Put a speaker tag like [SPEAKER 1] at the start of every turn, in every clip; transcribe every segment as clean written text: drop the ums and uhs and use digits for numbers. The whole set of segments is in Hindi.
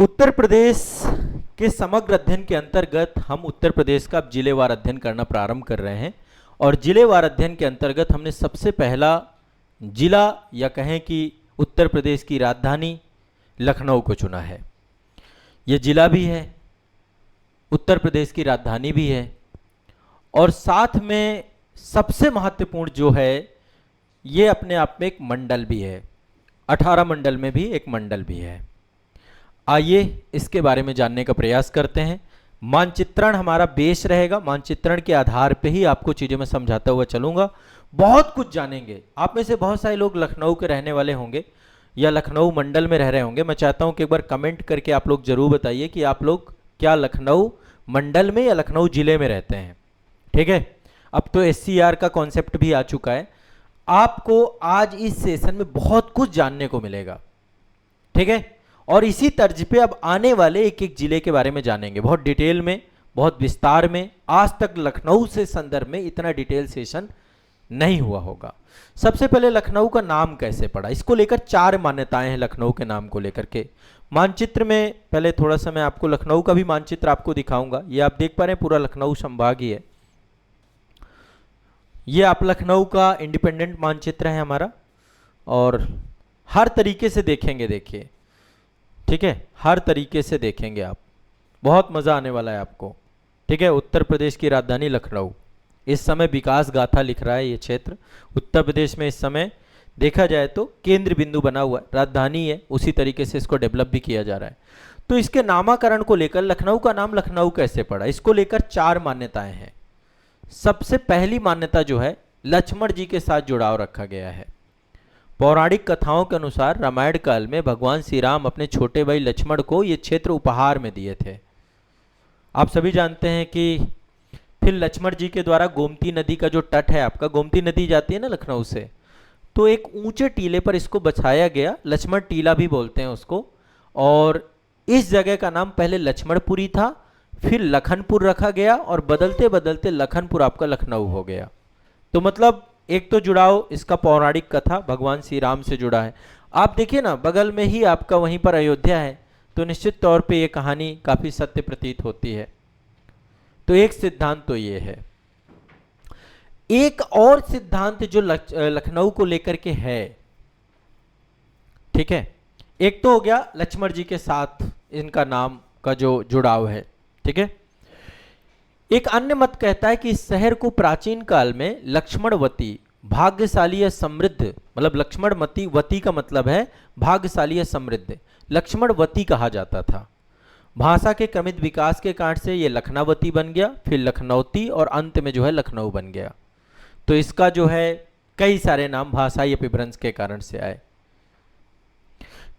[SPEAKER 1] उत्तर प्रदेश के समग्र अध्ययन के अंतर्गत हम उत्तर प्रदेश का जिलेवार अध्ययन करना प्रारंभ कर रहे हैं। और जिलेवार अध्ययन के अंतर्गत हमने सबसे पहला जिला या कहें कि उत्तर प्रदेश की राजधानी लखनऊ को चुना है। यह जिला भी है, उत्तर प्रदेश की राजधानी भी है, और साथ में सबसे महत्वपूर्ण जो है ये अपने आप में एक मंडल भी है। 18 मंडल में भी एक मंडल भी है। आइए इसके बारे में जानने का प्रयास करते हैं। मानचित्रण हमारा बेस रहेगा, मानचित्रण के आधार पे ही आपको चीज़ें मैं समझाता हुआ चलूँगा। बहुत कुछ जानेंगे। आप में से बहुत सारे लोग लखनऊ के रहने वाले होंगे या लखनऊ मंडल में रह रहे होंगे। मैं चाहता हूँ कि एक बार कमेंट करके आप लोग ज़रूर बताइए कि आप लोग क्या लखनऊ मंडल में या लखनऊ ज़िले में रहते हैं। ठीक है, अब तो SCR का कॉन्सेप्ट भी आ चुका है। आपको आज इस सेशन में बहुत कुछ जानने को मिलेगा। ठीक है, और इसी तर्ज पे अब आने वाले एक एक जिले के बारे में जानेंगे, बहुत डिटेल में, बहुत विस्तार में। आज तक लखनऊ से संदर्भ में इतना डिटेल सेशन नहीं हुआ होगा। सबसे पहले लखनऊ का नाम कैसे पड़ा, इसको लेकर 4 मान्यताएं हैं लखनऊ के नाम को लेकर के। मानचित्र में पहले थोड़ा सा मैं आपको लखनऊ का भी मानचित्र आपको दिखाऊंगा। ये आप देख पा रहे हैं, पूरा लखनऊ संभाग ही है। ये आप लखनऊ का इंडिपेंडेंट मानचित्र है हमारा, और हर तरीके से देखेंगे, देखिए, ठीक है, हर तरीके से देखेंगे आप, बहुत मज़ा आने वाला है आपको। ठीक है, उत्तर प्रदेश की राजधानी लखनऊ इस समय विकास गाथा लिख रहा है। ये क्षेत्र उत्तर प्रदेश में इस समय देखा जाए तो केंद्र बिंदु बना हुआ है, राजधानी है, उसी तरीके से इसको डेवलप भी किया जा रहा है। तो इसके नामाकरण को लेकर लखनऊ का नाम लखनऊ कैसे पड़ा, इसको लेकर 4 मान्यताएं हैं। सबसे पहली मान्यता जो है, लक्ष्मण जी के साथ जुड़ाव रखा गया है। पौराणिक कथाओं के अनुसार रामायण काल में भगवान श्री राम अपने छोटे भाई लक्ष्मण को ये क्षेत्र उपहार में दिए थे। आप सभी जानते हैं कि फिर लक्ष्मण जी के द्वारा गोमती नदी का जो तट है, आपका गोमती नदी जाती है ना लखनऊ से, तो एक ऊंचे टीले पर इसको बछाया गया। लक्ष्मण टीला भी बोलते हैं उसको। और इस जगह का नाम पहले लक्ष्मणपुरी था, फिर लखनपुर रखा गया, और बदलते बदलते लखनपुर आपका लखनऊ हो गया। तो मतलब एक तो जुड़ाव इसका पौराणिक कथा भगवान श्री राम से जुड़ा है। आप देखिए ना, बगल में ही आपका वहीं पर अयोध्या है, तो निश्चित तौर पे ये कहानी काफ़ी सत्य प्रतीत होती है। तो एक सिद्धांत तो ये है। एक और सिद्धांत जो लखनऊ को लेकर के है, ठीक है, एक तो हो गया लक्ष्मण जी के साथ इनका नाम का जो जुड़ाव है। ठीक है, एक अन्य मत कहता है कि इस शहर को प्राचीन काल में लक्ष्मणवती, भाग्यशाली या समृद्ध, मतलब लक्ष्मणवती, वती का मतलब है भाग्यशाली या समृद्ध, लक्ष्मणवती कहा जाता था। भाषा के क्रमित विकास के कारण से ये लखनावती बन गया, फिर लखनौती, और अंत में जो है लखनऊ बन गया। तो इसका जो है कई सारे नाम भाषाई अपभ्रंश के कारण से आए।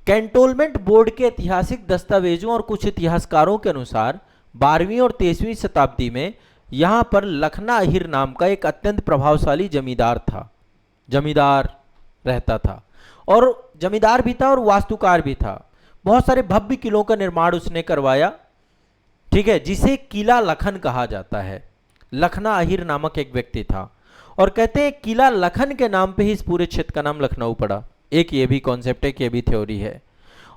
[SPEAKER 1] कैंटोनमेंट बोर्ड के ऐतिहासिक दस्तावेजों और कुछ इतिहासकारों के अनुसार 12वीं और 23वीं शताब्दी में यहाँ पर लखना अहिर नाम का एक अत्यंत प्रभावशाली जमींदार था। जमींदार रहता था, और जमींदार भी था और वास्तुकार भी था। बहुत सारे भव्य किलों का निर्माण उसने करवाया। ठीक है, जिसे किला लखन कहा जाता है। लखना अहिर नामक एक व्यक्ति था, और कहते हैं किला लखन के नाम पे ही इस पूरे क्षेत्र का नाम लखनऊ पड़ा। एक ये भी कॉन्सेप्ट है, कि ये भी थ्योरी है।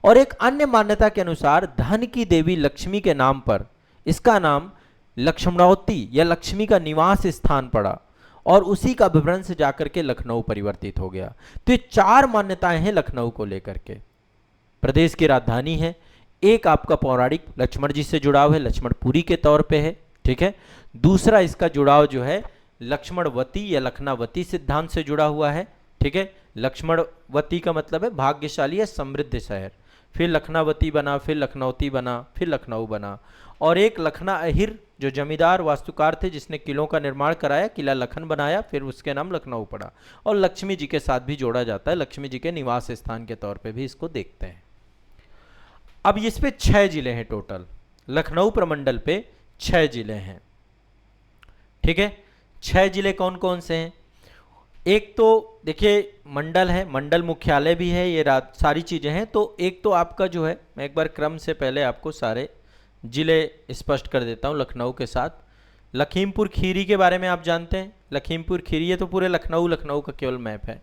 [SPEAKER 1] और एक अन्य मान्यता के अनुसार धन की देवी लक्ष्मी के नाम पर इसका नाम लक्ष्मणवती या लक्ष्मी का निवास स्थान पड़ा, और उसी का विवरण जाकर के लखनऊ परिवर्तित हो गया। तो ये 4 मान्यताएं हैं लखनऊ को लेकर के। प्रदेश की राजधानी है, एक आपका पौराणिक लक्ष्मण जी से जुड़ाव है, लक्ष्मणपुरी के तौर पे है। ठीक है, दूसरा इसका जुड़ाव जो है लक्ष्मणवती या लखनावती सिद्धांत से जुड़ा हुआ है। ठीक है, लक्ष्मणवती का मतलब है भाग्यशाली या समृद्ध शहर, फिर लखनावती बना, फिर लखनौती बना, फिर लखनऊ बना। और एक लखना अहिर जो जमींदार वास्तुकार थे, जिसने किलों का निर्माण कराया, किला लखन बनाया, फिर उसके नाम लखनऊ पड़ा। और लक्ष्मी जी के साथ भी जोड़ा जाता है, लक्ष्मी जी के निवास स्थान के तौर पे भी इसको देखते हैं। अब इस पे 6 जिले हैं टोटल, लखनऊ प्रमंडल पे 6 जिले हैं। ठीक है, 6 जिले कौन कौन से हैं? एक तो देखिए मंडल है, मंडल मुख्यालय भी है, ये सारी चीज़ें हैं। तो एक तो आपका जो है, मैं एक बार क्रम से पहले आपको सारे जिले स्पष्ट कर देता हूँ लखनऊ के साथ। लखीमपुर खीरी के बारे में आप जानते हैं, लखीमपुर खीरी, ये तो पूरे लखनऊ का केवल मैप है।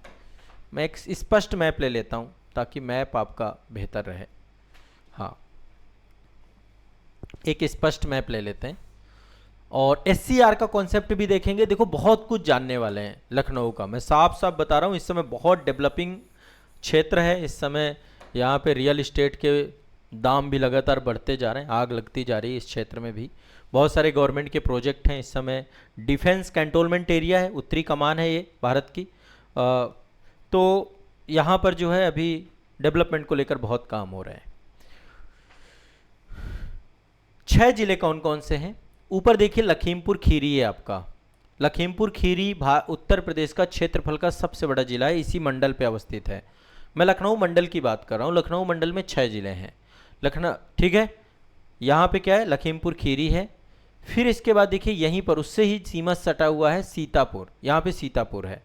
[SPEAKER 1] मैं एक स्पष्ट मैप ले लेता हूँ ताकि मैप आपका बेहतर रहे। हाँ, एक स्पष्ट मैप ले लेते हैं और SCR का कॉन्सेप्ट भी देखेंगे। देखो बहुत कुछ जानने वाले हैं लखनऊ का, मैं साफ साफ बता रहा हूँ। इस समय बहुत डेवलपिंग क्षेत्र है। इस समय यहाँ पे रियल इस्टेट के दाम भी लगातार बढ़ते जा रहे हैं, आग लगती जा रही है इस क्षेत्र में भी। बहुत सारे गवर्नमेंट के प्रोजेक्ट हैं इस समय। डिफेंस कैंटोनमेंट एरिया है, उत्तरी कमान है ये भारत की। तो यहाँ पर जो है अभी डेवलपमेंट को लेकर बहुत काम हो रहा है। 6 जिले कौन कौन से हैं? ऊपर देखिए लखीमपुर खीरी है आपका। लखीमपुर खीरी उत्तर प्रदेश का क्षेत्रफल का सबसे बड़ा जिला है, इसी मंडल पे अवस्थित है। मैं लखनऊ मंडल की बात कर रहा हूँ। लखनऊ मंडल में 6 जिले हैं लखनऊ, ठीक है। यहाँ पे क्या है, लखीमपुर खीरी है। फिर इसके बाद देखिए यहीं पर उससे ही सीमा सटा हुआ है सीतापुर, यहाँ पे सीतापुर है,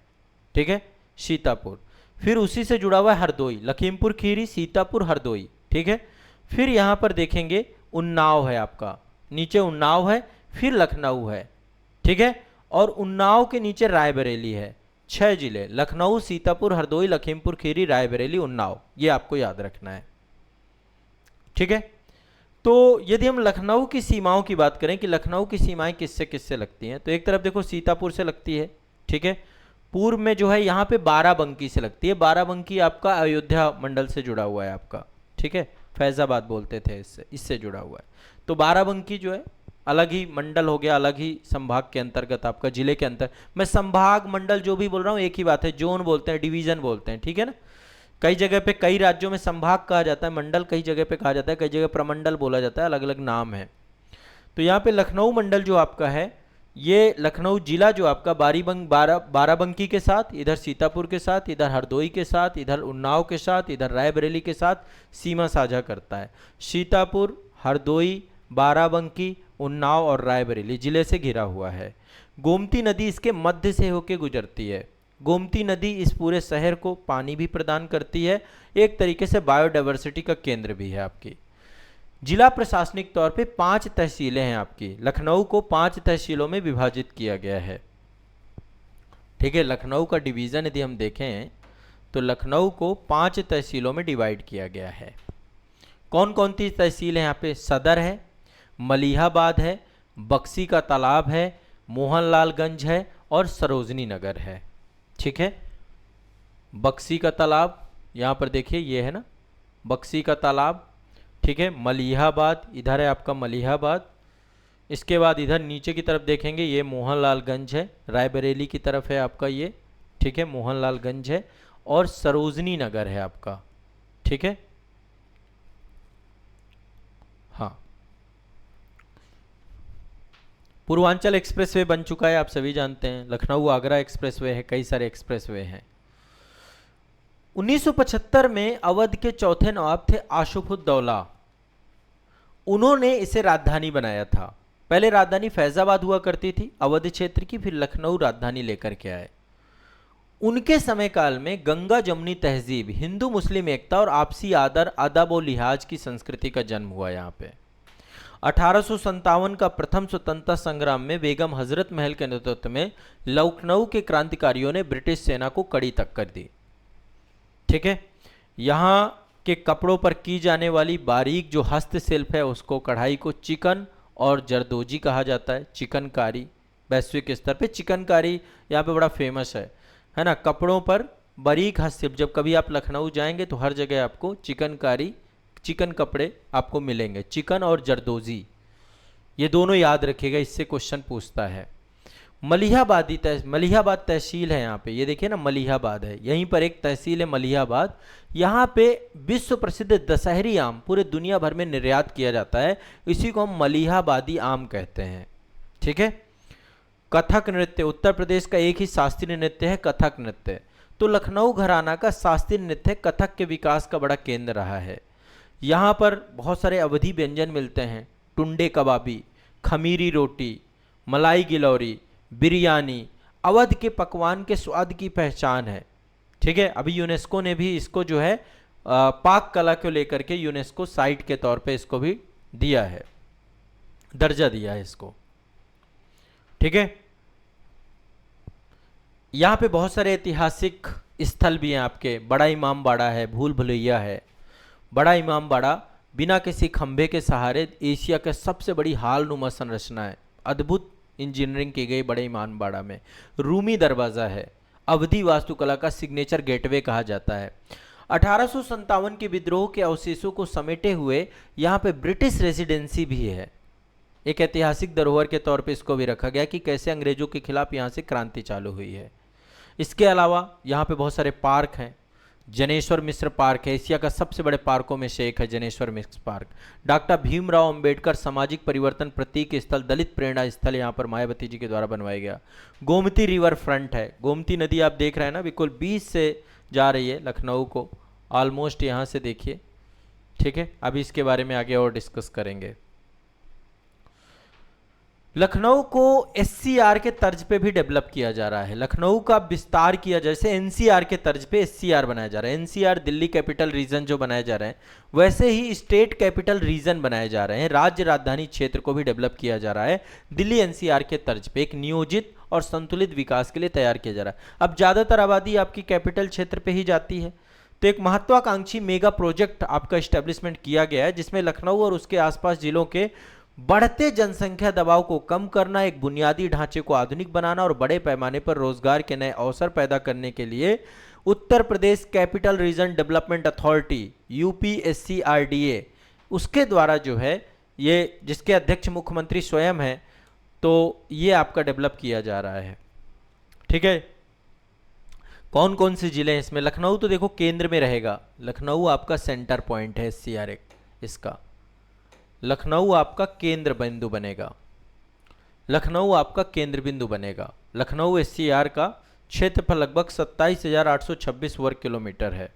[SPEAKER 1] ठीक है, सीतापुर। फिर उसी से जुड़ा हुआ है हरदोई, लखीमपुर खीरी सीतापुर हरदोई, ठीक है। फिर यहाँ पर देखेंगे उन्नाव है आपका, नीचे उन्नाव है, फिर लखनऊ है, ठीक है, और उन्नाव के नीचे रायबरेली है। 6 जिले, लखनऊ, सीतापुर, हरदोई, लखीमपुर खीरी, रायबरेली, उन्नाव, ये आपको याद रखना है, ठीक है। तो यदि हम लखनऊ की सीमाओं की बात करें कि लखनऊ की सीमाएं किससे किससे लगती हैं, तो एक तरफ देखो सीतापुर से लगती है, ठीक है। पूर्व में जो है यहाँ पे बाराबंकी से लगती है। बाराबंकी आपका अयोध्या मंडल से जुड़ा हुआ है आपका, ठीक है, फैजाबाद बोलते थे, इससे जुड़ा हुआ है। तो बाराबंकी जो है अलग ही मंडल हो गया, अलग ही संभाग के अंतर्गत आपका, जिले के अंतर। मैं संभाग मंडल जो भी बोल रहा हूँ एक ही बात है, जोन बोलते हैं, डिवीजन बोलते हैं, ठीक है ना। कई जगह पे, कई राज्यों में संभाग कहा जाता है, मंडल कई जगह पे कहा जाता है, कई जगह प्रमंडल बोला जाता है, अलग अलग नाम है। तो यहाँ पे लखनऊ मंडल जो आपका है, ये लखनऊ जिला जो आपका बाराबंकी के साथ, इधर सीतापुर के साथ, इधर हरदोई के साथ, इधर उन्नाव के साथ, इधर रायबरेली के साथ सीमा साझा करता है। सीतापुर, हरदोई, बाराबंकी, उन्नाव और रायबरेली जिले से घिरा हुआ है। गोमती नदी इसके मध्य से होकर गुजरती है। गोमती नदी इस पूरे शहर को पानी भी प्रदान करती है, एक तरीके से बायोडाइवर्सिटी का केंद्र भी है आपकी। जिला प्रशासनिक तौर पे 5 तहसीलें हैं आपकी। लखनऊ को 5 तहसीलों में विभाजित किया गया है, ठीक है। लखनऊ का डिवीज़न यदि हम देखें तो लखनऊ को 5 तहसीलों में डिवाइड किया गया है। कौन कौन सी तहसील है यहाँ पे? सदर है, मलिहाबाद है, बक्सी का तालाब है, मोहनलालगंज है और सरोजनी नगर है, ठीक है। बक्सी का तालाब यहाँ पर देखिए, ये है ना बक्सी का तालाब, ठीक है। मलिहाबाद इधर है आपका, मलिहाबाद। इसके बाद इधर नीचे की तरफ देखेंगे, ये मोहनलालगंज है, रायबरेली की तरफ है आपका ये, ठीक है, मोहनलालगंज है। और सरोजनी नगर है आपका, ठीक है। हाँ, पूर्वांचल एक्सप्रेसवे बन चुका है, आप सभी जानते हैं। लखनऊ आगरा एक्सप्रेसवे है, कई सारे एक्सप्रेसवे हैं। 1975 में अवध के चौथे नवाब थे आशुफुद्दौला, उन्होंने इसे राजधानी बनाया था। पहले राजधानी फैजाबाद हुआ करती थी अवध क्षेत्र की, फिर लखनऊ राजधानी लेकर के आए। उनके समय काल में गंगा जमुनी तहजीब, हिंदू मुस्लिम एकता और आपसी आदर, अदब और लिहाज की संस्कृति का जन्म हुआ यहाँ पे। 1857 का प्रथम स्वतंत्रता संग्राम में बेगम हजरत महल के नेतृत्व में लखनऊ के क्रांतिकारियों ने ब्रिटिश सेना को कड़ी टक्कर दी, ठीक है। यहाँ के कपड़ों पर की जाने वाली बारीक जो हस्तशिल्प है उसको, कढ़ाई को चिकन और जरदोजी कहा जाता है। चिकनकारी, वैश्विक स्तर पे चिकनकारी यहाँ पे बड़ा फेमस है ना। कपड़ों पर बारीक हस्तशिल्प, जब कभी आप लखनऊ जाएंगे तो हर जगह आपको चिकनकारी, चिकन कपड़े आपको मिलेंगे। चिकन और जरदोजी, ये दोनों याद रखिएगा, इससे क्वेश्चन पूछता है। मलिहाबाद तहसील है यहाँ पे, ये देखिए ना मलिहाबाद है, यहीं पर एक तहसील है मलिहाबाद। यहाँ पे विश्व प्रसिद्ध दशहरी आम पूरे दुनिया भर में निर्यात किया जाता है, इसी को हम मलिहाबादी आम कहते हैं, ठीक है। कथक नृत्य, उत्तर प्रदेश का एक ही शास्त्रीय नृत्य है कथक नृत्य। तो लखनऊ घराना का शास्त्रीय नृत्य कथक के विकास का बड़ा केंद्र रहा है। यहाँ पर बहुत सारे अवधी व्यंजन मिलते हैं, टुंडे कबाबी, खमीरी रोटी, मलाई गिलौरी, बिरयानी, अवध के पकवान के स्वाद की पहचान है, ठीक है। अभी यूनेस्को ने भी इसको जो है पाक कला को लेकर के यूनेस्को साइट के तौर पे इसको भी दिया है, दर्जा दिया है इसको, ठीक है। यहाँ पे बहुत सारे ऐतिहासिक स्थल भी हैं आपके। बड़ा इमाम बाड़ा है, भूल भुलैया है। बड़ा इमाम बाड़ा बिना किसी खंभे के सहारे एशिया के सबसे बड़ी हालनुमा संरचना है। अद्भुत इंजीनियरिंग की गई बड़े इमामबाड़ा में। रूमी दरवाज़ा है, अवधी वास्तुकला का सिग्नेचर गेटवे कहा जाता है। 1857 के विद्रोह के अवशेषों को समेटे हुए यहाँ पे ब्रिटिश रेसिडेंसी भी है। एक ऐतिहासिक धरोहर के तौर पे इसको भी रखा गया कि कैसे अंग्रेजों के खिलाफ यहाँ से क्रांति चालू हुई है। इसके अलावा यहाँ पे बहुत सारे पार्क हैं। जनेश्वर मिश्र पार्क है, एशिया का सबसे बड़े पार्कों में से एक है जनेश्वर मिश्र पार्क। डॉक्टर भीमराव अंबेडकर सामाजिक परिवर्तन प्रतीक स्थल, दलित प्रेरणा स्थल यहाँ पर मायावती जी के द्वारा बनवाया गया। गोमती रिवर फ्रंट है, गोमती नदी आप देख रहे हैं ना, बिल्कुल बीच से जा रही है लखनऊ को, ऑलमोस्ट यहाँ से देखिए। ठीक है, अभी इसके बारे में आगे और डिस्कस करेंगे। लखनऊ को एससीआर के तर्ज पे भी डेवलप किया जा रहा है। लखनऊ का विस्तार किया, जैसे एनसीआर के तर्ज पे एससीआर बनाया जा रहा है। एनसीआर दिल्ली कैपिटल रीजन जो बनाए जा रहे हैं, वैसे ही स्टेट कैपिटल रीजन बनाए जा रहे हैं। राज्य राजधानी क्षेत्र को भी डेवलप किया जा रहा है दिल्ली एनसीआर के तर्ज पे, एक नियोजित और संतुलित विकास के लिए तैयार किया जा रहा है। अब ज़्यादातर आबादी आपकी कैपिटल क्षेत्र पे ही जाती है, तो एक महत्वाकांक्षी मेगा प्रोजेक्ट आपका इस्टेब्लिशमेंट किया गया है, जिसमें लखनऊ और उसके आसपास जिलों के बढ़ते जनसंख्या दबाव को कम करना, एक बुनियादी ढांचे को आधुनिक बनाना और बड़े पैमाने पर रोजगार के नए अवसर पैदा करने के लिए Uttar Pradesh capital region development authority यूपीएससीआरडीए उसके द्वारा जो है ये, जिसके अध्यक्ष मुख्यमंत्री स्वयं हैं, तो ये आपका डेवलप किया जा रहा है। ठीक है, कौन कौन से जिले हैं इसमें? लखनऊ तो देखो केंद्र में रहेगा, लखनऊ आपका सेंटर पॉइंट है एससीआर इसका, लखनऊ आपका केंद्र बिंदु बनेगा, लखनऊ आपका केंद्र बिंदु बनेगा। लखनऊ एससीआर का क्षेत्रफल लगभग 27,826 वर्ग किलोमीटर है।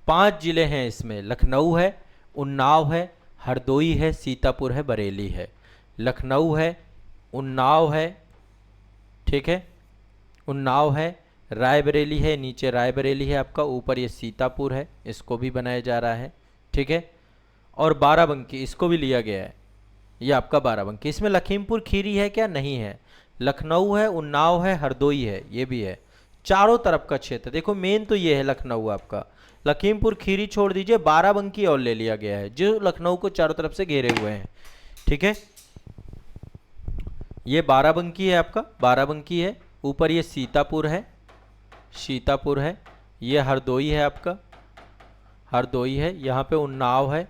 [SPEAKER 1] 5 जिले हैं इसमें, लखनऊ है, उन्नाव है, हरदोई है, सीतापुर है, बरेली है। लखनऊ है, उन्नाव है, ठीक है, उन्नाव है, रायबरेली है, नीचे रायबरेली है आपका, ऊपर ये सीतापुर है, इसको भी बनाया जा रहा है। ठीक है, और बाराबंकी इसको भी लिया गया है, ये आपका बाराबंकी। इसमें लखीमपुर खीरी है क्या? नहीं है। लखनऊ है, उन्नाव है, हरदोई है, ये भी है। चारों तरफ का क्षेत्र देखो, मेन तो ये है लखनऊ आपका। लखीमपुर खीरी छोड़ दीजिए, बाराबंकी और ले लिया गया है, जो लखनऊ को चारों तरफ से घेरे हुए हैं। ठीक है, ये बाराबंकी है आपका, बाराबंकी है, ऊपर ये सीतापुर है, सीतापुर है, ये हरदोई है आपका, हरदोई है, यहाँ पे उन्नाव है,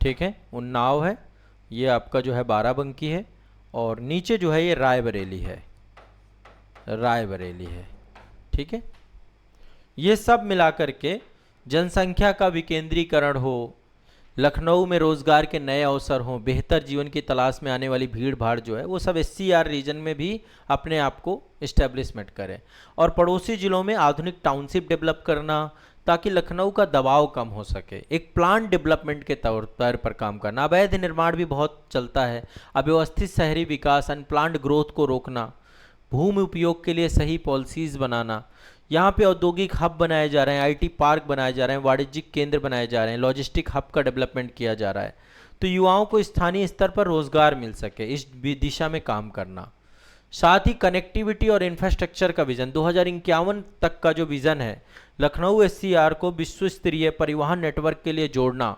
[SPEAKER 1] ठीक है, उन्नाव है, ये आपका जो है बाराबंकी है, और नीचे जो है ये रायबरेली है, रायबरेली है। ठीक है, ये सब मिलाकर के जनसंख्या का विकेंद्रीकरण हो, लखनऊ में रोजगार के नए अवसर हों, बेहतर जीवन की तलाश में आने वाली भीड़ भाड़ जो है वो सब एससीआर रीजन में भी अपने आप को इस्टेब्लिशमेंट करें, और पड़ोसी जिलों में आधुनिक टाउनशिप डेवलप करना ताकि लखनऊ का दबाव कम हो सके। एक प्लान डेवलपमेंट के तौर पर काम करना। अवैध निर्माण भी बहुत चलता है, अव्यवस्थित शहरी विकास, अनप्लान्ड ग्रोथ को रोकना, भूमि उपयोग के लिए सही पॉलिसीज बनाना। यहाँ पे औद्योगिक हब बनाए जा रहे हैं, आईटी पार्क बनाए जा रहे हैं, वाणिज्यिक केंद्र बनाए जा रहे हैं, लॉजिस्टिक हब का डेवलपमेंट किया जा रहा है, तो युवाओं को स्थानीय स्तर पर रोजगार मिल सके, इस दिशा में काम करना। साथ ही कनेक्टिविटी और इंफ्रास्ट्रक्चर का विजन 2051 तक का जो विजन है, लखनऊ एससीआर को विश्व स्तरीय परिवहन नेटवर्क के लिए जोड़ना।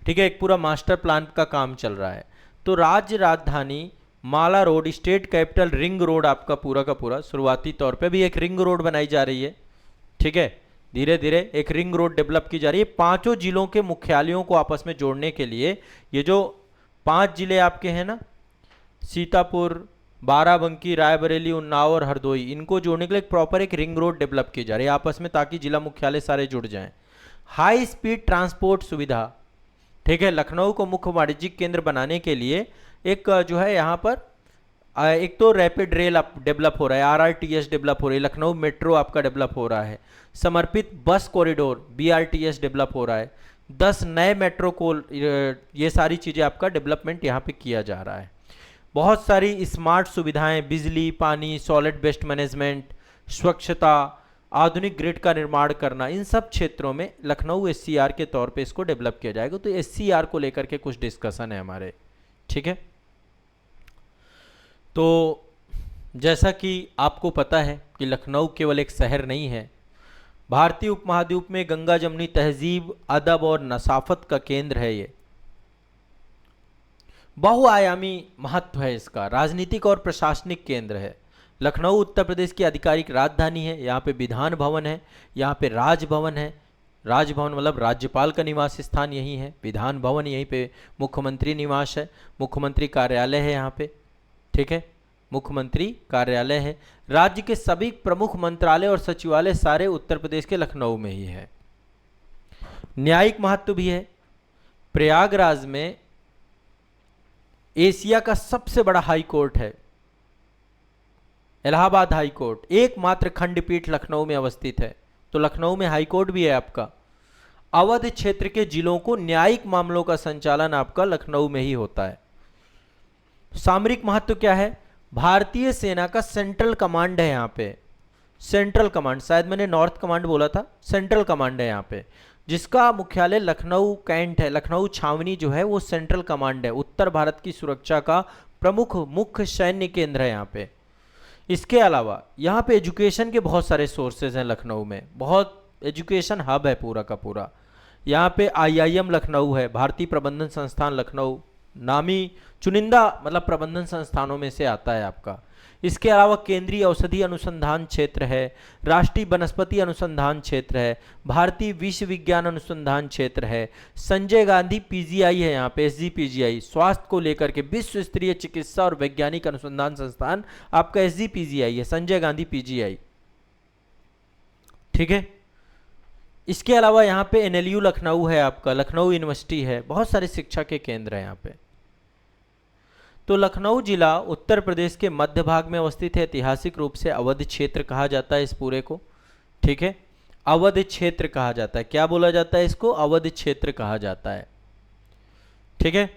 [SPEAKER 1] ठीक है, एक पूरा मास्टर प्लान का काम चल रहा है। तो राज्य राजधानी माला road, state capital ring road आपका पूरा का पूरा, शुरुआती तौर पे भी एक रिंग रोड बनाई जा रही है। ठीक है, धीरे धीरे एक रिंग रोड डेवलप की जा रही है, 5 जिलों के मुख्यालयों को आपस में जोड़ने के लिए। ये जो 5 जिले आपके हैं ना, सीतापुर, बाराबंकी, रायबरेली, उन्नाव और हरदोई, इनको जोड़ने के लिए प्रॉपर एक रिंग रोड डेवलप की जा रही है आपस में, ताकि जिला मुख्यालय सारे जुड़ जाएं। हाई स्पीड ट्रांसपोर्ट सुविधा, ठीक है, लखनऊ को मुख्य वाणिज्यिक केंद्र बनाने के लिए एक जो है यहाँ पर एक तो रैपिड रेल डेवलप हो रहा है, आरआरटीएस डेवलप हो रही है, लखनऊ मेट्रो आपका डेवलप हो रहा है, समर्पित बस कॉरिडोर बीआरटीएस डेवलप हो रहा है, 10 नए मेट्रो को, ये सारी चीज़ें आपका डेवलपमेंट यहाँ पे किया जा रहा है। बहुत सारी स्मार्ट सुविधाएं, बिजली, पानी, सॉलिड वेस्ट मैनेजमेंट, स्वच्छता, आधुनिक ग्रिड का निर्माण करना, इन सब क्षेत्रों में लखनऊ एससीआर के तौर पे इसको डेवलप किया जाएगा। तो एससीआर को लेकर के कुछ डिस्कशन है हमारे। ठीक है, तो जैसा कि आपको पता है कि लखनऊ केवल एक शहर नहीं है, भारतीय उपमहाद्वीप में गंगा जमुनी तहजीब, अदब और नसाफत का केंद्र है ये। बहुआयामी महत्व है इसका, राजनीतिक और प्रशासनिक केंद्र है। लखनऊ उत्तर प्रदेश की आधिकारिक राजधानी है। यहाँ पे विधान भवन है, यहाँ पे राजभवन है। राजभवन मतलब राज्यपाल का निवास स्थान यही है। विधान भवन यहीं पे मुख्यमंत्री निवास है, मुख्यमंत्री कार्यालय है यहाँ पे। ठीक है, मुख्यमंत्री कार्यालय है। राज्य के सभी प्रमुख मंत्रालय और सचिवालय सारे उत्तर प्रदेश के लखनऊ में ही है। न्यायिक महत्व भी है। प्रयागराज में एशिया का सबसे बड़ा हाई कोर्ट है, इलाहाबाद हाई कोर्ट। एकमात्र खंडपीठ लखनऊ में अवस्थित है, तो लखनऊ में हाई कोर्ट भी है आपका। अवध क्षेत्र के जिलों को न्यायिक मामलों का संचालन आपका लखनऊ में ही होता है। सामरिक महत्व क्या है? भारतीय सेना का सेंट्रल कमांड है यहाँ पे। सेंट्रल कमांड, शायद मैंने नॉर्थ कमांड बोला था, सेंट्रल कमांड है यहाँ पे, जिसका मुख्यालय लखनऊ कैंट है। लखनऊ छावनी जो है वो सेंट्रल कमांड है। उत्तर भारत की सुरक्षा का प्रमुख मुख्य सैन्य केंद्र है यहाँ पे। इसके अलावा यहाँ पे एजुकेशन के बहुत सारे सोर्सेज हैं लखनऊ में, बहुत एजुकेशन हब है पूरा का पूरा। यहाँ पे IIM लखनऊ है, भारतीय प्रबंधन संस्थान लखनऊ नामी चुनिंदा मतलब प्रबंधन संस्थानों में से आता है आपका। इसके अलावा केंद्रीय औषधि अनुसंधान क्षेत्र है, राष्ट्रीय वनस्पति अनुसंधान क्षेत्र है, भारतीय विश्व विज्ञान अनुसंधान क्षेत्र है, संजय गांधी PGI है यहाँ पे, SGPGI, स्वास्थ्य को लेकर के विश्व स्तरीय चिकित्सा और वैज्ञानिक अनुसंधान संस्थान आपका SGPGI है, संजय गांधी PGI। ठीक है, इसके अलावा यहाँ पे NLU लखनऊ है आपका, लखनऊ यूनिवर्सिटी है, बहुत सारे शिक्षा के केंद्र हैं यहाँ पे। तो लखनऊ जिला उत्तर प्रदेश के मध्य भाग में अवस्थित है। ऐतिहासिक रूप से अवध क्षेत्र कहा जाता है इस पूरे को। ठीक है, अवध क्षेत्र कहा जाता है। क्या बोला जाता है इसको? अवध क्षेत्र कहा जाता है। ठीक है,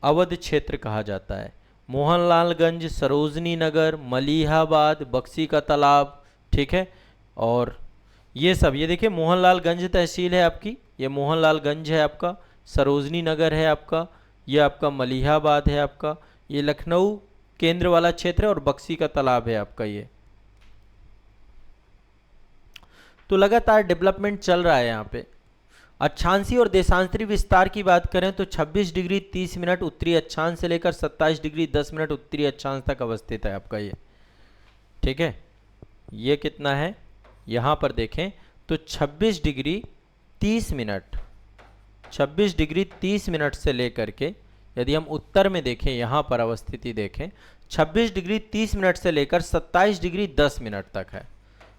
[SPEAKER 1] अवध क्षेत्र कहा जाता है। मोहनलालगंज, सरोजनी नगर, मलिहाबाद, बक्सी का तालाब, ठीक है, और ये सब, ये देखिए मोहनलालगंज तहसील है आपकी, ये मोहनलालगंज है आपका, सरोजनी नगर है आपका, ये आपका मलिहाबाद है आपका, ये लखनऊ केंद्र वाला क्षेत्र है, और बक्सी का तालाब है आपका ये। तो लगातार डेवलपमेंट चल रहा है यहाँ पे। अक्षांशीय और देशांतरी विस्तार की बात करें तो 26 डिग्री 30 मिनट उत्तरी अक्षांश से लेकर 27 डिग्री 10 मिनट उत्तरी अक्षांश तक अवस्थित है आपका ये। ठीक है, ये कितना है यहाँ पर देखें तो 26 डिग्री 30 मिनट, 26 डिग्री 30 मिनट से लेकर के, यदि हम उत्तर में देखें यहाँ पर अवस्थिति देखें, 26 डिग्री 30 मिनट से लेकर 27 डिग्री 10 मिनट तक है,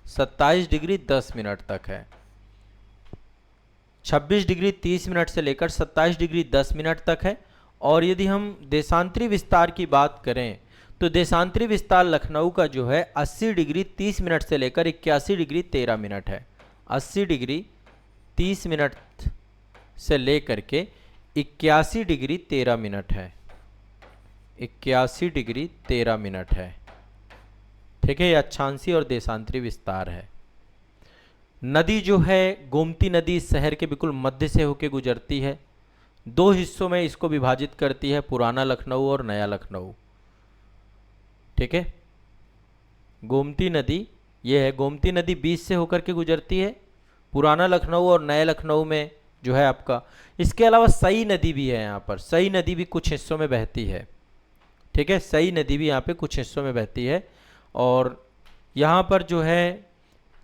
[SPEAKER 1] 27 डिग्री 10 मिनट तक है। 26 डिग्री 30 मिनट से लेकर 27 डिग्री 10 मिनट तक है। और यदि हम देशांतरी विस्तार की बात करें तो देशांतरी विस्तार लखनऊ का जो है 80 डिग्री 30 मिनट से लेकर 81 डिग्री 13 मिनट है। 80 डिग्री 30 मिनट से लेकर के 81 डिग्री 13 मिनट है, 81 डिग्री 13 मिनट है। ठीक है, ये अक्षांशीय और देशांतरी विस्तार है। नदी जो है गोमती नदी शहर के बिल्कुल मध्य से होकर गुजरती है। दो हिस्सों में इसको विभाजित करती है, पुराना लखनऊ और नया लखनऊ। ठीक है, गोमती नदी ये है, गोमती नदी बीच से होकर के गुजरती है, पुराना लखनऊ और नए लखनऊ में जो है आपका। इसके अलावा सई नदी भी है यहाँ पर, सई नदी भी कुछ हिस्सों में बहती है। ठीक है, सई नदी भी यहाँ पे कुछ हिस्सों में बहती है। और यहाँ पर जो है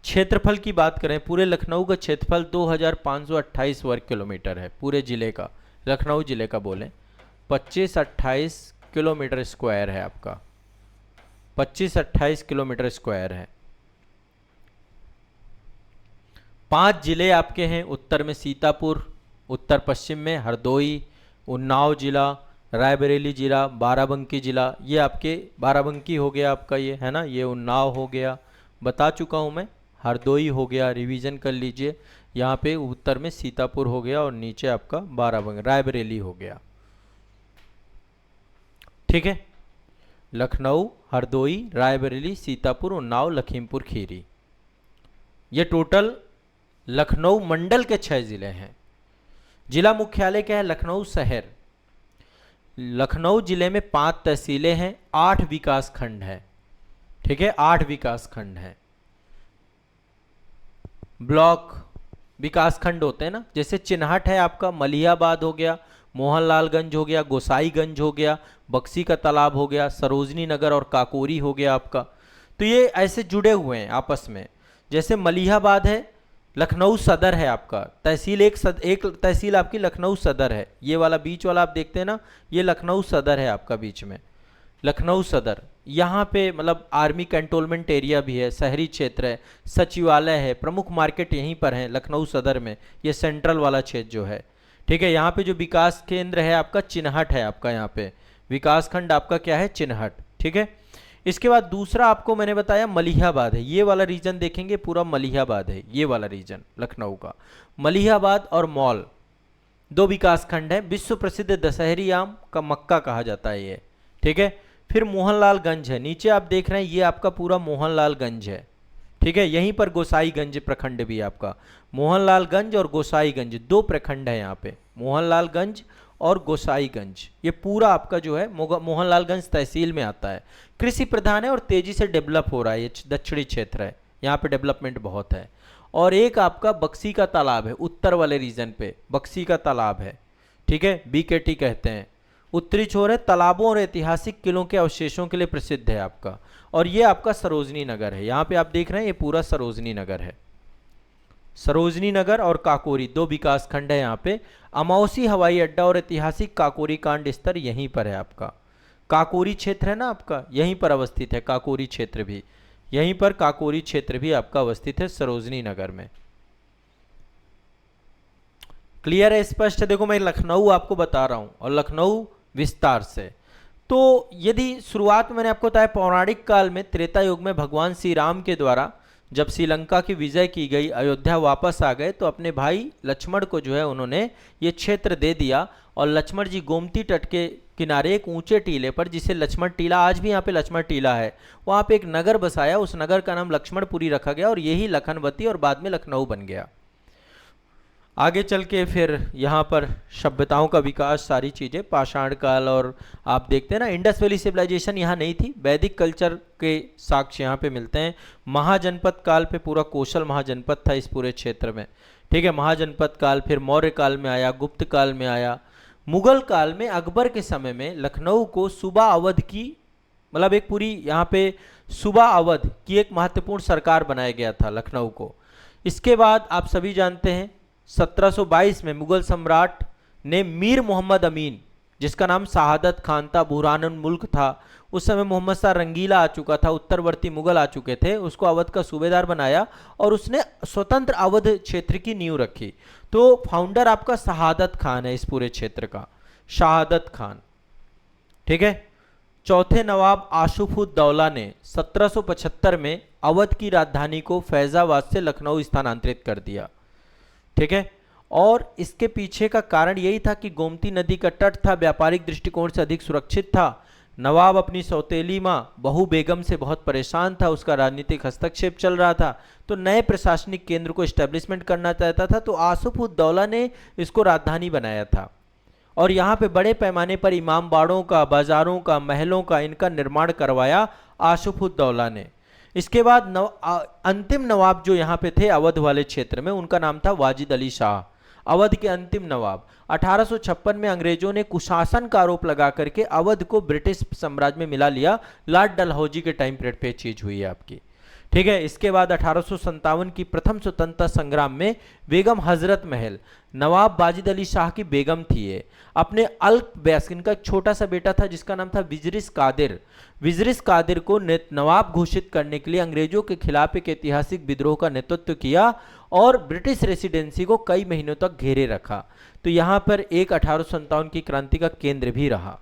[SPEAKER 1] क्षेत्रफल की बात करें, पूरे लखनऊ का क्षेत्रफल 2528 वर्ग किलोमीटर है, पूरे जिले का, लखनऊ जिले का बोलें 2528 किलोमीटर स्क्वायर है आपका, 25-28 किलोमीटर स्क्वायर है। 5 जिले आपके हैं, उत्तर में सीतापुर, उत्तर पश्चिम में हरदोई, उन्नाव जिला, रायबरेली जिला, बाराबंकी जिला, ये आपके बाराबंकी हो गया आपका ये है ना, ये उन्नाव हो गया, बता चुका हूँ मैं, हरदोई हो गया, रिवीजन कर लीजिए। यहाँ पे उत्तर में सीतापुर हो गया और नीचे आपका बाराबंकी रायबरेली हो गया। ठीक है, लखनऊ, हरदोई, रायबरेली, सीतापुर, उन्नाव, लखीमपुर खीरी, ये टोटल लखनऊ मंडल के 6 जिले हैं। जिला मुख्यालय क्या है? लखनऊ शहर। लखनऊ जिले में 5 तहसीलें हैं, 8 विकास खंड हैं। ठीक है, 8 विकास खंड हैं। ब्लॉक विकासखंड होते हैं ना, जैसे चिन्हट है आपका, मलिहाबाद हो गया, मोहनलालगंज हो गया, गोसाईगंज हो गया, बक्सी का तालाब हो गया, सरोजनी नगर और काकोरी हो गया आपका। तो ये ऐसे जुड़े हुए हैं आपस में। जैसे मलिहाबाद है, लखनऊ सदर है आपका, तहसील एक तहसील आपकी लखनऊ सदर है। ये वाला बीच वाला आप देखते हैं ना, ये लखनऊ सदर है आपका बीच में, लखनऊ सदर। यहाँ पे मतलब आर्मी कैंटोनमेंट एरिया भी है, शहरी क्षेत्र है, सचिवालय है, प्रमुख मार्केट यहीं पर है लखनऊ सदर में, ये सेंट्रल वाला क्षेत्र जो है। ठीक है, यहाँ पे जो विकास केंद्र है आपका चिन्हट है आपका, यहाँ पे विकास खंड आपका क्या है, चिन्हट। ठीक है, इसके बाद दूसरा आपको मैंने बताया मलिहाबाद है। ये वाला रीजन देखेंगे पूरा मलिहाबाद है, ये वाला रीजन लखनऊ का। मलिहाबाद और मॉल दो विकास खंड है। विश्व प्रसिद्ध दशहरी आम का मक्का कहा जाता है ये। ठीक है, फिर मोहनलालगंज है, नीचे आप देख रहे हैं ये आपका पूरा मोहनलालगंज है। ठीक है, यहीं पर गोसाईगंज प्रखंड भी है आपका। मोहनलालगंज और गोसाईगंज दो प्रखंड है यहाँ पे, मोहनलालगंज और गोसाईगंज। ये पूरा आपका जो है मोहनलालगंज तहसील में आता है। कृषि प्रधान है और तेजी से डेवलप हो रहा है, ये दक्षिणी क्षेत्र है, यहाँ पे डेवलपमेंट बहुत है। और एक आपका बक्सी का तालाब है, उत्तर वाले रीजन पे बक्सी का तालाब है। ठीक है, बीकेटी कहते हैं। उत्तरी छोर है, तालाबों और ऐतिहासिक किलों के अवशेषों के लिए प्रसिद्ध है आपका। और ये आपका सरोजनी नगर है, यहाँ पे आप देख रहे हैं ये पूरा सरोजनी नगर है। सरोजनी नगर और काकोरी दो विकास खंड है यहाँ पे। अमौसी हवाई अड्डा और ऐतिहासिक काकोरी कांड स्तर यहीं पर है आपका। काकोरी क्षेत्र है ना आपका, यहीं पर अवस्थित है काकोरी क्षेत्र भी, यहीं पर काकोरी क्षेत्र भी आपका अवस्थित है सरोजनी नगर में। क्लियर है, स्पष्ट है। देखो मैं लखनऊ आपको बता रहा हूं और लखनऊ विस्तार से। तो यदि शुरुआत मैंने आपको बताया पौराणिक काल में त्रेता युग में भगवान श्री राम के द्वारा जब श्रीलंका की विजय की गई, अयोध्या वापस आ गए, तो अपने भाई लक्ष्मण को जो है उन्होंने ये क्षेत्र दे दिया। और लक्ष्मण जी गोमती तट के किनारे एक ऊंचे टीले पर, जिसे लक्ष्मण टीला, आज भी यहाँ पे लक्ष्मण टीला है, वहाँ पे एक नगर बसाया। उस नगर का नाम लक्ष्मणपुरी रखा गया और यही लखनवती और बाद में लखनऊ बन गया। आगे चल के फिर यहाँ पर सभ्यताओं का विकास, सारी चीज़ें, पाषाण काल, और आप देखते हैं ना इंडस वैली सिविलाइजेशन यहाँ नहीं थी, वैदिक कल्चर के साक्ष्य यहाँ पे मिलते हैं। महाजनपद काल पे पूरा कौशल महाजनपद था इस पूरे क्षेत्र में। ठीक है, महाजनपद काल फिर मौर्य काल में आया, गुप्त काल में आया, मुगल काल में अकबर के समय में लखनऊ को सूबा अवध की, मतलब एक पूरी यहाँ पे सूबा अवध की एक महत्वपूर्ण सरकार बनाया गया था लखनऊ को। इसके बाद आप सभी जानते हैं 1722 में मुगल सम्राट ने मीर मोहम्मद अमीन, जिसका नाम शहादत खान था, बुरहानुल मुल्क था, उस समय मोहम्मद शाह रंगीला आ चुका था, उत्तरवर्ती मुगल आ चुके थे, उसको अवध का सूबेदार बनाया और उसने स्वतंत्र अवध क्षेत्र की नींव रखी। तो फाउंडर आपका शहादत खान है इस पूरे क्षेत्र का, शहादत खान। ठीक है, चौथे नवाब आशुफुद्दौला ने 1775 में अवध की राजधानी को फैजाबाद से लखनऊ स्थानांतरित कर दिया। ठीक है, और इसके पीछे का कारण यही था कि गोमती नदी का तट था, व्यापारिक दृष्टिकोण से अधिक सुरक्षित था। नवाब अपनी सौतेली माँ बहू बेगम से बहुत परेशान था, उसका राजनीतिक हस्तक्षेप चल रहा था, तो नए प्रशासनिक केंद्र को एस्टेब्लिशमेंट करना चाहता था। तो आसुफुद्दौला ने इसको राजधानी बनाया था और यहाँ पे बड़े पैमाने पर इमामबाड़ों का, बाजारों का, महलों का, इनका निर्माण करवाया आसुफुद्दौला ने। इसके बाद अंतिम नवाब जो यहाँ पे थे अवध वाले क्षेत्र में, उनका नाम था वाजिद अली शाह, अवध के अंतिम नवाब। 1856 में अंग्रेजों ने कुशासन का आरोप लगा करके अवध को ब्रिटिश साम्राज्य में मिला लिया। लॉर्ड डलहौजी के टाइम पीरियड पे चीज हुई है आपकी। ठीक है, इसके बाद 1857 की प्रथम स्वतंत्रता संग्राम में बेगम हजरत महल, नवाब वाजिद अली शाह की बेगम थी ये, अपने अल्प वयस्क, इनका एक छोटा सा बेटा था जिसका नाम था विजरिस कादिर, विजरिस कादिर को नवाब घोषित करने के लिए अंग्रेजों के खिलाफ एक ऐतिहासिक विद्रोह का नेतृत्व किया और ब्रिटिश रेसिडेंसी को कई महीनों तक घेरे रखा। तो यहां पर एक 1857 की क्रांति का केंद्र भी रहा।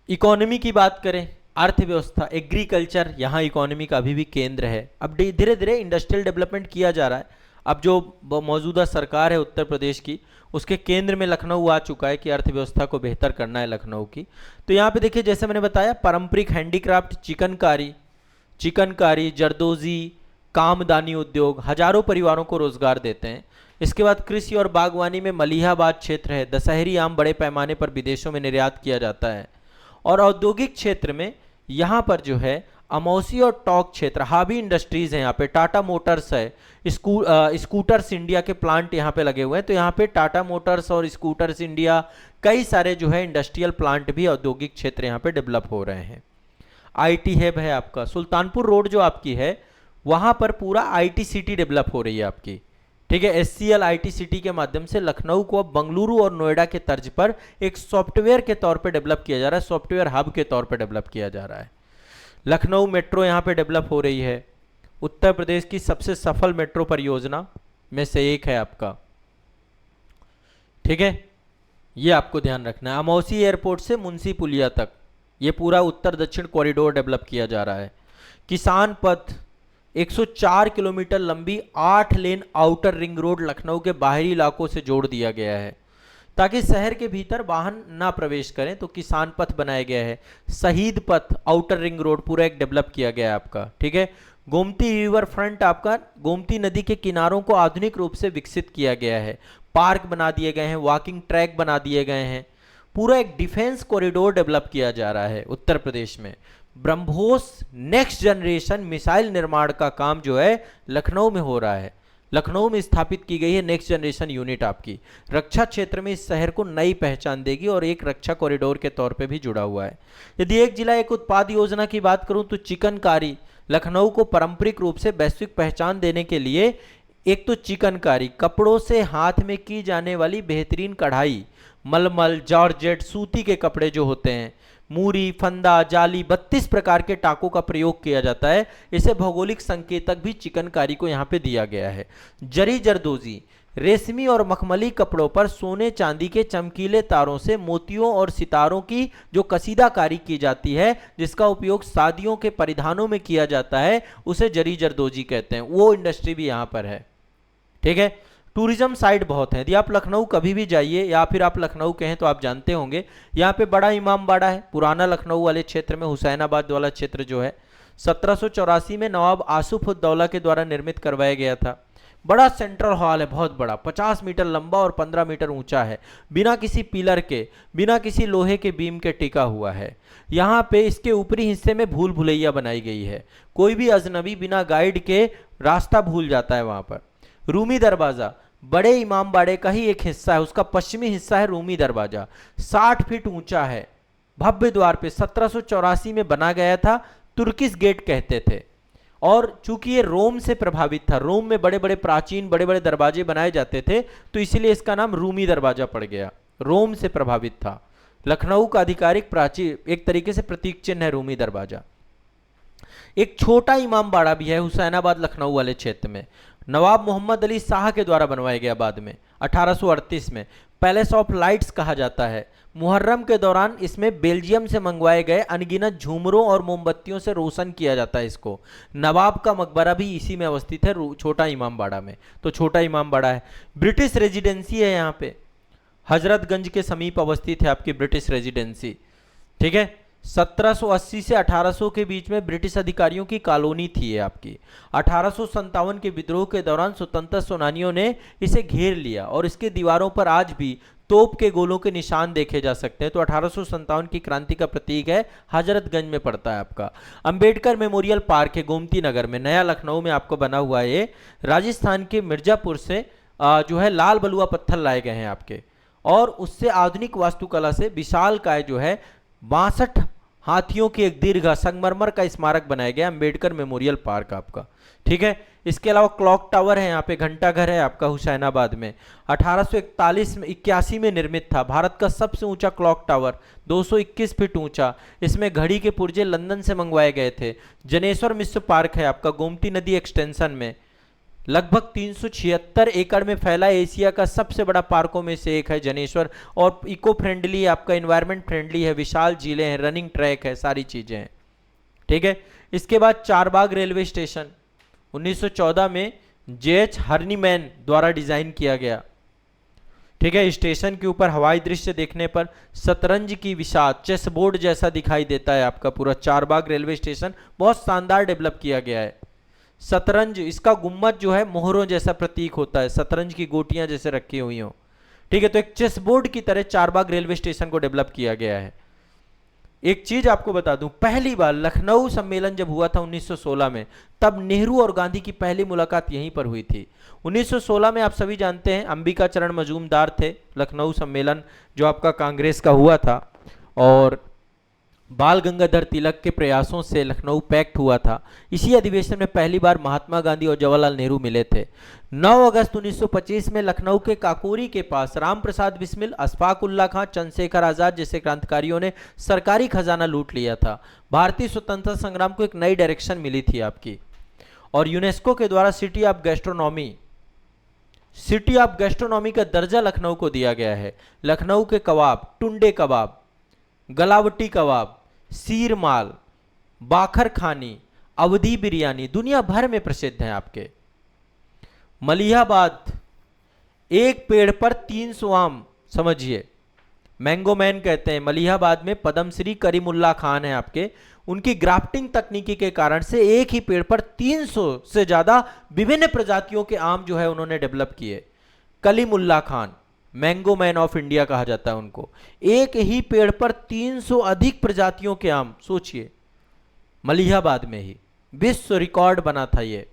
[SPEAKER 1] इकोनॉमी की बात करें, अर्थव्यवस्था, एग्रीकल्चर यहाँ इकोनॉमी का अभी भी केंद्र है। अब धीरे धीरे इंडस्ट्रियल डेवलपमेंट किया जा रहा है। अब जो मौजूदा सरकार है उत्तर प्रदेश की, उसके केंद्र में लखनऊ आ चुका है कि अर्थव्यवस्था को बेहतर करना है लखनऊ की। तो यहाँ पे देखिए, जैसे मैंने बताया, पारंपरिक हैंडीक्राफ्ट, चिकनकारी, जरदोजी, कामदानी उद्योग हजारों परिवारों को रोजगार देते हैं। इसके बाद कृषि और बागवानी में मलिहाबाद क्षेत्र है, दशहरी आम बड़े पैमाने पर विदेशों में निर्यात किया जाता है। और औद्योगिक क्षेत्र में यहाँ पर जो है अमौसी और टॉक क्षेत्र, हावी इंडस्ट्रीज है यहाँ पे, टाटा मोटर्स है, स्कूटर्स इंडिया के प्लांट यहाँ पे लगे हुए हैं। तो यहाँ पे टाटा मोटर्स और स्कूटर्स इंडिया, कई सारे जो है इंडस्ट्रियल प्लांट भी, औद्योगिक क्षेत्र यहाँ पे डेवलप हो रहे हैं। आईटी हब है आपका, सुल्तानपुर रोड जो आपकी है वहां पर पूरा आईटी सिटी डेवलप हो रही है आपकी, ठीक है। एससीएल आईटी सिटी के माध्यम से लखनऊ को अब बंगलुरु और नोएडा के तर्ज पर एक सॉफ्टवेयर के तौर पे डेवलप किया जा रहा है, सॉफ्टवेयर हब के तौर पे डेवलप किया जा रहा है। लखनऊ मेट्रो यहाँ पे डेवलप हो रही है, उत्तर प्रदेश की सबसे सफल मेट्रो परियोजना में से एक है आपका, ठीक है। ये आपको ध्यान रखना है। अमौसी एयरपोर्ट से मुंशी पुलिया तक ये पूरा उत्तर दक्षिण कॉरिडोर डेवलप किया जा रहा है। किसान पथ 104 किलोमीटर लंबी 8 लेन आउटर रिंग रोड लखनऊ के बाहरी इलाकों से जोड़ दिया गया है ताकि शहर के भीतर वाहन ना प्रवेश करें, तो किसान पथ बनाया गया है। शहीद पथ आउटर रिंग रोड पूरा एक डेवलप किया गया है आपका, ठीक है। गोमती रिवर फ्रंट आपका, गोमती नदी के किनारों को आधुनिक रूप से विकसित किया गया है, पार्क बना दिए गए हैं, वॉकिंग ट्रैक बना दिए गए हैं, पूरा एक डिफेंस कॉरिडोर डेवलप किया जा रहा है उत्तर प्रदेश में। ब्रह्मोस नेक्स्ट जनरेशन मिसाइल निर्माण का काम जो है लखनऊ में हो रहा है, लखनऊ में स्थापित की गई है नेक्स्ट जनरेशन यूनिट आपकी, रक्षा क्षेत्र में इस शहर को नई पहचान देगी और एक रक्षा कॉरिडोर के तौर पे भी जुड़ा हुआ है। यदि एक जिला एक उत्पाद योजना की बात करूं तो चिकनकारी लखनऊ को पारंपरिक रूप से वैश्विक पहचान देने के लिए, एक तो चिकनकारी कपड़ों से हाथ में की जाने वाली बेहतरीन कढ़ाई, मलमल, जॉर्जेट, सूती के कपड़े जो होते हैं, मूरी, फंदा, जाली, 32 प्रकार के टाकों का प्रयोग किया जाता है। इसे भौगोलिक संकेतक भी चिकनकारी को यहाँ पे दिया गया है। जरी जरदोजी रेशमी और मखमली कपड़ों पर सोने चांदी के चमकीले तारों से मोतियों और सितारों की जो कसीदाकारी की जाती है, जिसका उपयोग शादियों के परिधानों में किया जाता है, उसे जरी जरदोजी कहते हैं। वो इंडस्ट्री भी यहाँ पर है, ठीक है। टूरिज्म साइट बहुत है। यदि आप लखनऊ कभी भी जाइए या फिर आप लखनऊ के हैं तो आप जानते होंगे, यहाँ पे बड़ा इमाम बाड़ा है, पुराना लखनऊ वाले क्षेत्र में, हुसैनाबाद वाला क्षेत्र जो है 1784 में नवाब आसुफ उद्दौला के द्वारा निर्मित करवाया गया था। बड़ा सेंट्रल हॉल है, बहुत बड़ा, 50 मीटर लंबा और 15 मीटर ऊंचा है, बिना किसी पिलर के, बिना किसी लोहे के बीम के टिका हुआ है। यहाँ पे इसके ऊपरी हिस्से में भूल भुलैया बनाई गई है, कोई भी अजनबी बिना गाइड के रास्ता भूल जाता है वहाँ पर। रूमी दरवाज़ा बड़े इमाम बाड़े का ही एक हिस्सा है, उसका पश्चिमी हिस्सा है रूमी दरवाजा, 60 फीट ऊंचा है, भव्य द्वार पे 1784 में बना गया था, तुर्किश गेट कहते थे। और चूंकि ये रोम से प्रभावित था, रोम में बड़े बड़े प्राचीन बड़े बड़े दरवाजे बनाए जाते थे, तो इसीलिए इसका नाम रूमी दरवाजा पड़ गया, रोम से प्रभावित था। लखनऊ का आधिकारिक प्राचीन एक तरीके से प्रतीक चिन्ह है रूमी दरवाजा। एक छोटा इमाम बाड़ा भी है हुसैनाबाद लखनऊ वाले क्षेत्र में, नवाब मोहम्मद अली शाह के द्वारा बनवाया गया बाद में 1838 में, पैलेस ऑफ लाइट्स कहा जाता है। मुहर्रम के दौरान इसमें बेल्जियम से मंगवाए गए अनगिनत झूमरों और मोमबत्तियों से रोशन किया जाता है इसको। नवाब का मकबरा भी इसी में अवस्थित है, छोटा इमाम बाड़ा में, तो छोटा इमाम बाड़ा है। ब्रिटिश रेजिडेंसी है यहाँ पे, हजरतगंज के समीप अवस्थित है आपकी ब्रिटिश रेजिडेंसी, ठीक है। 1780 से 1800 के बीच में ब्रिटिश अधिकारियों की कॉलोनी थी ये आपकी। 1857 के विद्रोह के दौरान स्वतंत्रता सेनानियों ने इसे घेर लिया और इसके दीवारों पर आज भी तोप के गोलों के निशान देखे जा सकते हैं। तो 1857 की क्रांति का प्रतीक है, हजरतगंज में पड़ता है आपका। अंबेडकर मेमोरियल पार्क है गोमती नगर में, नया लखनऊ में आपको बना हुआ है ये। राजस्थान के मिर्जापुर से जो है लाल बलुआ पत्थर लाए गए हैं आपके, और उससे आधुनिक वास्तुकला से विशालकाय जो है 62 हाथियों की एक दीर्घ संगमरमर का स्मारक बनाया गया, अंबेडकर मेमोरियल पार्क आपका, ठीक है। इसके अलावा क्लॉक टावर है यहाँ पे, घंटा घर है आपका हुसैनाबाद में, 1881 में निर्मित था, भारत का सबसे ऊंचा क्लॉक टावर 221 फीट ऊंचा। इसमें घड़ी के पुर्जे लंदन से मंगवाए गए थे। जनेश्वर मिश्र पार्क है आपका गोमती नदी एक्सटेंशन में, लगभग 376 एकड़ में फैला एशिया का सबसे बड़ा पार्कों में से एक है जनेश्वर, और इको फ्रेंडली है आपका, एनवायरनमेंट फ्रेंडली है, विशाल झीलें हैं, रनिंग ट्रैक है, सारी चीजें हैं, ठीक है। इसके बाद चारबाग रेलवे स्टेशन 1914 में जेएच हर्नीमैन द्वारा डिजाइन किया गया, ठीक है। स्टेशन के ऊपर हवाई दृश्य देखने पर शतरंज की विशाल चेस बोर्ड जैसा दिखाई देता है आपका पूरा चारबाग रेलवे स्टेशन, बहुत शानदार डेवलप किया गया है। शतरंज, इसका गुम्मद जो है मोहरों जैसा प्रतीक होता है, शतरंज की गोटियां जैसे रखी हुई हो, ठीक है। तो एक चेस बोर्ड की तरह चारबाग रेलवे स्टेशन को डेवलप किया गया है। एक चीज आपको बता दूं, पहली बार लखनऊ सम्मेलन जब हुआ था 1916 में, तब नेहरू और गांधी की पहली मुलाकात यहीं पर हुई थी। 1916 में आप सभी जानते हैं अंबिका चरण मजूमदार थे, लखनऊ सम्मेलन जो आपका कांग्रेस का हुआ था, और बाल गंगाधर तिलक के प्रयासों से लखनऊ पैक्ट हुआ था। इसी अधिवेशन में पहली बार महात्मा गांधी और जवाहरलाल नेहरू मिले थे। 9 अगस्त 1925 में लखनऊ के काकोरी के पास राम प्रसाद बिस्मिल, अशफाक उल्लाह खां, चंद्रशेखर आजाद जैसे क्रांतिकारियों ने सरकारी खजाना लूट लिया था। भारतीय स्वतंत्रता संग्राम को एक नई डायरेक्शन मिली थी आपकी। और यूनेस्को के द्वारा सिटी ऑफ गैस्ट्रोनॉमी का दर्जा लखनऊ को दिया गया है। लखनऊ के कबाब, टुंडे कबाब, गलावटी कबाब, सीर माल, बाखर खानी, अवधी बिरयानी दुनिया भर में प्रसिद्ध हैं आपके। मलिहाबाद, एक पेड़ पर 300 आम, समझिए मैंगो मैन कहते हैं। मलिहाबाद में पद्मश्री करीमुल्ला खान है आपके, उनकी ग्राफ्टिंग तकनीकी के कारण से एक ही पेड़ पर 300 से ज्यादा विभिन्न प्रजातियों के आम जो है उन्होंने डेवलप किए। Kalimulla Khan, mango man of India कहा जाता है उनको। एक ही पेड़ पर 300 अधिक प्रजातियों के आम, सोचिए, मलिहाबाद में ही विश्व रिकॉर्ड बना था ये।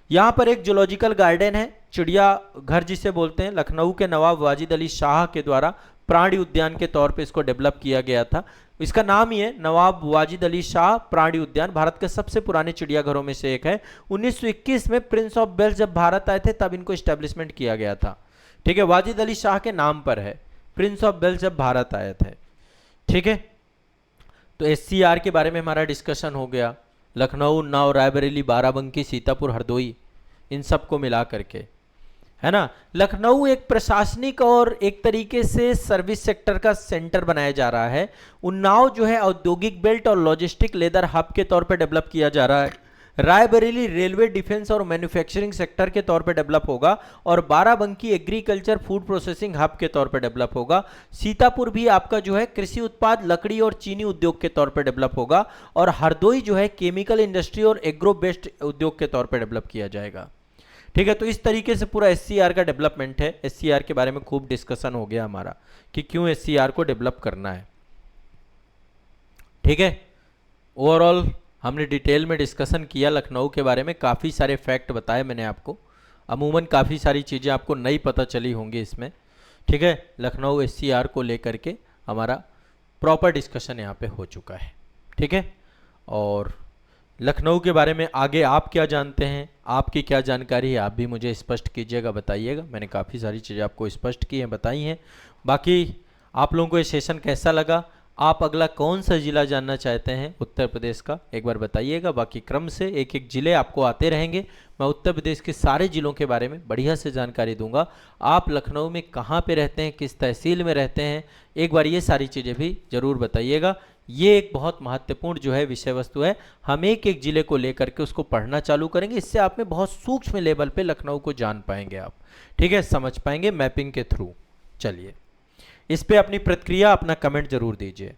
[SPEAKER 1] यहां पर एक जूलॉजिकल गार्डन है, चिड़िया घर जिसे बोलते हैं, लखनऊ के नवाब वाजिद अली शाह के द्वारा प्राणी उद्यान के तौर पे इसको डेवलप किया गया था। इसका नाम ही है नवाब वाजिद अली शाह प्राणी उद्यान, भारत के सबसे पुराने चिड़ियाघरों में से एक है। 1921 में प्रिंस ऑफ वेल्स जब भारत आए थे तब इनको स्टैब्लिशमेंट किया गया था। ठीक है, वाजिद अली शाह के नाम पर है, प्रिंस ऑफ वेल्स जब भारत आए थे। ठीक है, तो एससीआर के बारे में हमारा डिस्कशन हो गया। लखनऊ, उन्नाव, रायबरेली, बाराबंकी, सीतापुर, हरदोई, इन सबको मिला करके, है ना। लखनऊ एक प्रशासनिक और एक तरीके से सर्विस सेक्टर का सेंटर बनाया जा रहा है। उन्नाव जो है औद्योगिक बेल्ट और लॉजिस्टिक लेदर हब के तौर पे डेवलप किया जा रहा है। रायबरेली रेलवे, डिफेंस और मैन्युफैक्चरिंग सेक्टर के तौर पे डेवलप होगा। और Barabanki agriculture food processing hub के तौर पे डेवलप होगा। सीतापुर भी आपका जो है कृषि उत्पाद, लकड़ी और चीनी उद्योग के तौर पे डेवलप होगा। और हरदोई जो है केमिकल इंडस्ट्री और एग्रो बेस्ड उद्योग के तौर पे डेवलप किया जाएगा। ठीक है, तो इस तरीके से पूरा एससीआर का डेवलपमेंट है। एससीआर के बारे में खूब डिस्कशन हो गया हमारा कि क्यों एससीआर को डेवलप करना है। ठीक है, ओवरऑल हमने डिटेल में डिस्कशन किया लखनऊ के बारे में, काफ़ी सारे फैक्ट बताए मैंने आपको। अमूमन काफ़ी सारी चीज़ें आपको नई पता चली होंगी इसमें। ठीक है, लखनऊ एससीआर को लेकर के हमारा प्रॉपर डिस्कशन यहाँ पे हो चुका है। ठीक है, और लखनऊ के बारे में आगे आप क्या जानते हैं, आपकी क्या जानकारी है, आप भी मुझे स्पष्ट कीजिएगा, बताइएगा। मैंने काफ़ी सारी चीज़ें आपको स्पष्ट की हैं, बताई हैं। बाकी आप लोगों को ये सेशन कैसा लगा, आप अगला कौन सा ज़िला जानना चाहते हैं उत्तर प्रदेश का, एक बार बताइएगा। बाकी क्रम से एक एक ज़िले आपको आते रहेंगे। मैं उत्तर प्रदेश के सारे ज़िलों के बारे में बढ़िया से जानकारी दूंगा। आप लखनऊ में कहाँ पे रहते हैं, किस तहसील में रहते हैं, एक बार ये सारी चीज़ें भी ज़रूर बताइएगा। ये एक बहुत महत्वपूर्ण जो है विषय वस्तु है। हम एक एक ज़िले को लेकर के उसको पढ़ना चालू करेंगे। इससे आप में बहुत सूक्ष्म लेवल पे लखनऊ को जान पाएंगे आप। ठीक है, समझ पाएंगे मैपिंग के थ्रू। चलिए, इस पे अपनी प्रतिक्रिया, अपना कमेंट जरूर दीजिए।